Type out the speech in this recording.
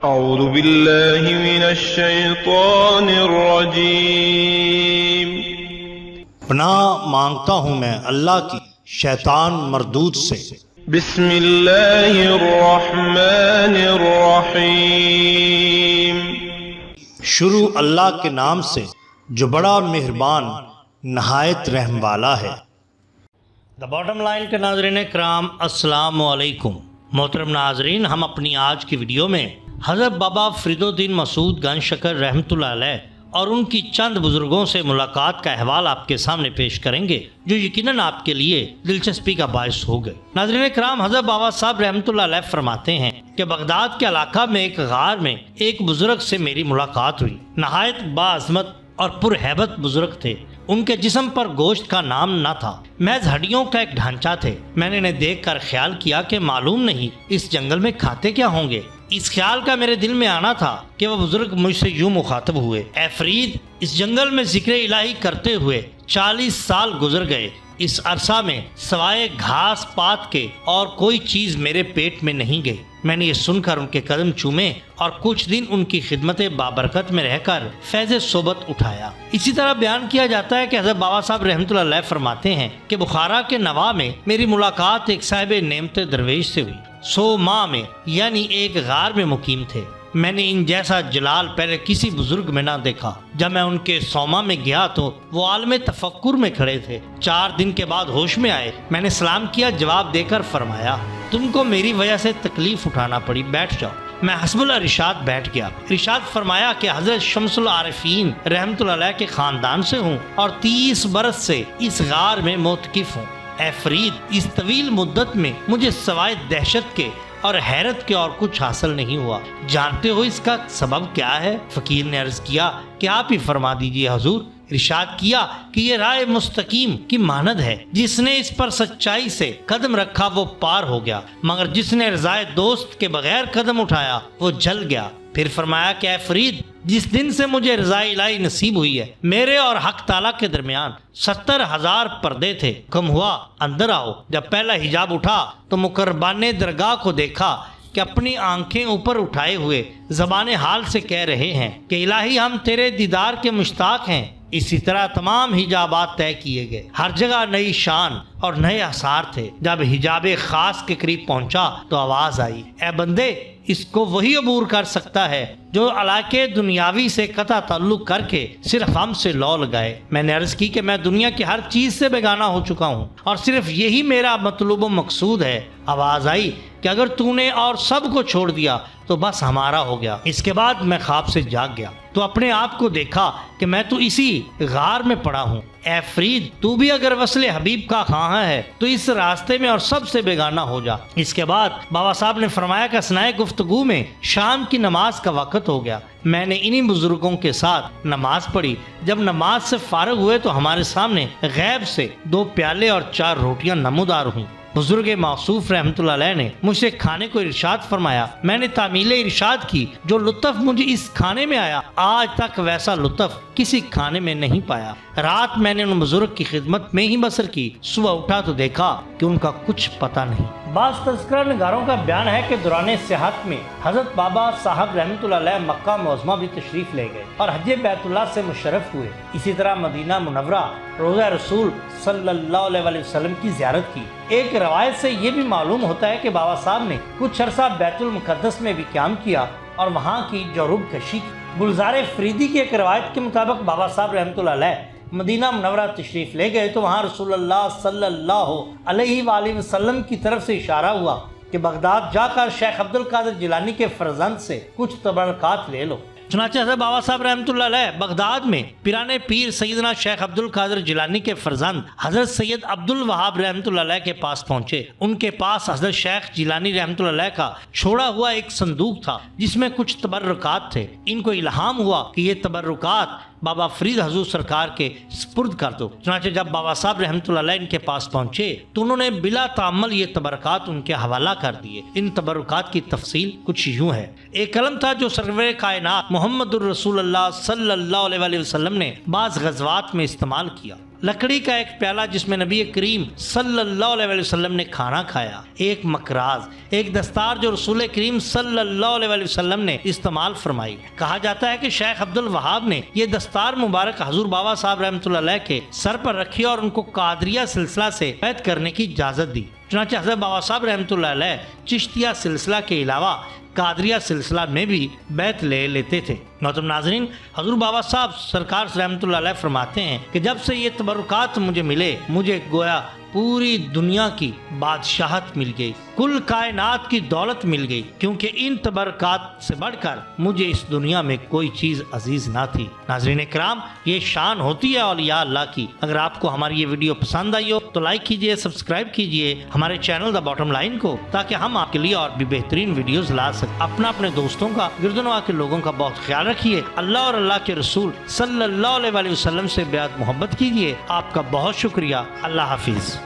اعوذ باللہ من الشیطان الرجیم۔ پناہ مانگتا ہوں میں اللہ کی شیطان مردود سے۔ بسم اللہ الرحمن الرحیم۔ شروع اللہ کے نام سے جو بڑا مہربان نہایت رحم والا ہے۔ دا باٹم لائن کے ناظرین کرام، السلام علیکم۔ محترم ناظرین، ہم اپنی آج کی ویڈیو میں حضرت بابا فرید الدین مسعود گنج شکر رحمۃ اللہ علیہ اور ان کی چند بزرگوں سے ملاقات کا احوال آپ کے سامنے پیش کریں گے، جو یقیناً آپ کے لیے دلچسپی کا باعث ہوگا۔ ناظرین کرام، حضرت بابا صاحب رحمۃ اللہ علیہ فرماتے ہیں کہ بغداد کے علاقہ میں ایک غار میں ایک بزرگ سے میری ملاقات ہوئی۔ نہایت باعظمت اور پرہیبت بزرگ تھے۔ ان کے جسم پر گوشت کا نام نہ تھا، محض ہڈیوں کا ایک ڈھانچہ تھے۔ میں نے انہیں دیکھ کر خیال کیا کہ معلوم نہیں اس جنگل میں کھاتے کیا ہوں گے۔ اس خیال کا میرے دل میں آنا تھا کہ وہ بزرگ مجھ سے یوں مخاطب ہوئے: اے فرید، اس جنگل میں ذکر الہی کرتے ہوئے 40 سال گزر گئے۔ اس عرصہ میں سوائے گھاس پات کے اور کوئی چیز میرے پیٹ میں نہیں گئی۔ میں نے یہ سن کر ان کے قدم چومے اور کچھ دن ان کی خدمت بابرکت میں رہ کر فیض صحبت اٹھایا۔ اسی طرح بیان کیا جاتا ہے کہ حضرت بابا صاحب رحمۃ اللہ علیہ فرماتے ہیں کہ بخارا کے نوا میں میری ملاقات ایک صاحب نعمت درویش سے ہوئی۔ 100 ماہ میں یعنی ایک غار میں مقیم تھے۔ میں نے ان جیسا جلال پہلے کسی بزرگ میں نہ دیکھا۔ جب میں ان کے صومعہ میں گیا تو وہ عالم تفکر میں کھڑے تھے۔ 4 دن کے بعد ہوش میں آئے۔ میں نے سلام کیا، جواب دے کر فرمایا: تم کو میری وجہ سے تکلیف اٹھانا پڑی، بیٹھ جاؤ۔ میں حسب الارشاد بیٹھ گیا۔ ارشاد فرمایا کہ حضرت شمس العارفین رحمۃ اللہ علیہ کے خاندان سے ہوں اور 30 برس سے اس غار میں معتکف ہوں۔ اے فرید، اس طویل مدت میں مجھے سوائے دہشت کے اور حیرت کے اور کچھ حاصل نہیں ہوا۔ جانتے ہو اس کا سبب کیا ہے؟ فقیر نے عرض کیا کہ آپ ہی فرما دیجئے حضور۔ ارشاد کیا کہ یہ راہ مستقیم کی مانند ہے، جس نے اس پر سچائی سے قدم رکھا وہ پار ہو گیا، مگر جس نے رضائے دوست کے بغیر قدم اٹھایا وہ جل گیا۔ پھر فرمایا کہ اے فرید، جس دن سے مجھے رضائے الہی نصیب ہوئی ہے، میرے اور حق تعالیٰ کے درمیان 70,000 پردے تھے۔ حکم ہوا اندر آؤ۔ جب پہلا حجاب اٹھا تو مقربان درگاہ کو دیکھا کہ اپنی آنکھیں اوپر اٹھائے ہوئے زبان حال سے کہہ رہے ہیں کہ الہی ہم تیرے دیدار کے مشتاق ہیں۔ اسی طرح تمام حجابات طے کیے گئے، ہر جگہ نئی شان اور نئے اثار تھے۔ جب حجاب خاص کے قریب پہنچا تو آواز آئی: اے بندے، اس کو وہی عبور کر سکتا ہے جو علاقے دنیاوی سے قطع تعلق کر کے صرف ہم سے لو لگائے۔ میں نے عرض کی کہ میں دنیا کی ہر چیز سے بیگانہ ہو چکا ہوں اور صرف یہی میرا مطلوب و مقصود ہے۔ آواز آئی کہ اگر تو نے اور سب کو چھوڑ دیا تو بس ہمارا ہو گیا۔ اس کے بعد میں خواب سے جاگ گیا تو اپنے آپ کو دیکھا کہ میں تو اسی غار میں پڑا ہوں۔ اے فرید، تو بھی اگر وصل حبیب کا خواہاں ہے تو اس راستے میں اور سب سے بیگانہ ہو جا۔ اس کے بعد بابا صاحب نے فرمایا کہ اثناء گفتگو میں شام کی نماز کا وقت ہو گیا۔ میں نے انہی بزرگوں کے ساتھ نماز پڑھی۔ جب نماز سے فارغ ہوئے تو ہمارے سامنے غیب سے 2 پیالے اور 4 روٹیاں نمودار ہوئیں۔ بزرگ موصوف رحمۃ اللہ علیہ نے مجھ سے کھانے کو ارشاد فرمایا۔ میں نے تعمیل ارشاد کی: جو لطف مجھے اس کھانے میں آیا، آج تک ویسا لطف کسی کھانے میں نہیں پایا۔ رات میں نے ان بزرگ کی خدمت میں ہی بسر کی۔ صبح اٹھا تو دیکھا کہ ان کا کچھ پتہ نہیں۔ بعض تذکرہ نگاروں کا بیان ہے کہ دوران صحت میں حضرت بابا صاحب رحمۃ اللہ علیہ مکہ معظمہ بھی تشریف لے گئے اور حج بیت اللہ سے مشرف ہوئے۔ اسی طرح مدینہ منورہ، روضہ رسول صلی اللہ علیہ وسلم کی زیارت کی۔ ایک روایت سے یہ بھی معلوم ہوتا ہے کہ بابا صاحب نے کچھ عرصہ بیت المقدس میں بھی قیام کیا اور وہاں کی جروب کشی کی۔ گلزار فریدی کی ایک روایت کے مطابق بابا صاحب رحمۃ اللہ علیہ مدینہ منورہ تشریف لے گئے تو وہاں رسول اللہ صلی اللہ علیہ وآلہ وسلم کی طرف سے اشارہ ہوا کہ بغداد جا کر شیخ عبد القادر جیلانی کے فرزند سے کچھ تبرکات لے لو۔ چنانچہ حضرت بابا صاحب رحمۃ اللہ علیہ بغداد میں پیرانے پیر سیدنا شیخ عبد القادر جیلانی کے فرزند حضرت سید عبد الوہاب رحمۃ اللہ علیہ کے پاس پہنچے۔ ان کے پاس حضرت شیخ جیلانی رحمۃ اللہ علیہ کا چھوڑا ہوا ایک صندوق تھا جس میں کچھ تبرکات تھے۔ ان کو الہام ہوا کہ یہ تبرکات بابا فرید حضور سرکار کے سپرد کر دو۔ چنانچہ جب بابا صاحب رحمۃ اللہ علیہ ان کے پاس پہنچے تو انہوں نے بلا تعمل یہ تبرکات ان کے حوالہ کر دیے۔ ان تبرکات کی تفصیل کچھ یوں ہے: ایک قلم تھا جو سرور کائنات محمد الرسول اللہ صلی اللہ علیہ وسلم نے بعض غزوات میں استعمال کیا۔ لکڑی کا ایک پیالہ جس میں نبی کریم صلی اللہ علیہ وسلم نے کھانا کھایا، ایک مکراز، ایک دستار جو رسول کریم صلی اللہ علیہ وسلم نے استعمال فرمائی۔ کہا جاتا ہے کہ شیخ عبد الوہاب نے یہ دستار مبارک حضور بابا صاحب رحمۃ اللہ علیہ کے سر پر رکھی اور ان کو قادریہ سلسلہ سے بیعت کرنے کی اجازت دی۔ چنانچہ حضرت بابا صاحب رحمۃ اللہ علیہ چشتیہ سلسلہ کے علاوہ قادریہ سلسلہ میں بھی بیعت لے لیتے تھے۔ محترم ناظرین، حضور بابا صاحب سرکار رحمۃ اللہ علیہ فرماتے ہیں کہ جب سے یہ تبرکات مجھے ملے، مجھے گویا پوری دنیا کی بادشاہت مل گئی، کل کائنات کی دولت مل گئی، کیونکہ ان تبرکات سے بڑھ کر مجھے اس دنیا میں کوئی چیز عزیز نہ تھی۔ ناظرین کرام، یہ شان ہوتی ہے اولیاء اللہ کی۔ اگر آپ کو ہماری یہ ویڈیو پسند آئی ہو تو لائک کیجئے، سبسکرائب کیجئے ہمارے چینل دا باٹم لائن کو، تاکہ ہم آپ کے لیے اور بھی بہترین ویڈیوز لا سکیں۔ اپنے دوستوں کا، گردنواں کے لوگوں کا بہت خیال رکھیے۔ اللہ اور اللہ کے رسول صلی اللہ علیہ وسلم سے بیعت محبت کیجئے۔ آپ کا بہت شکریہ۔ اللہ حافظ۔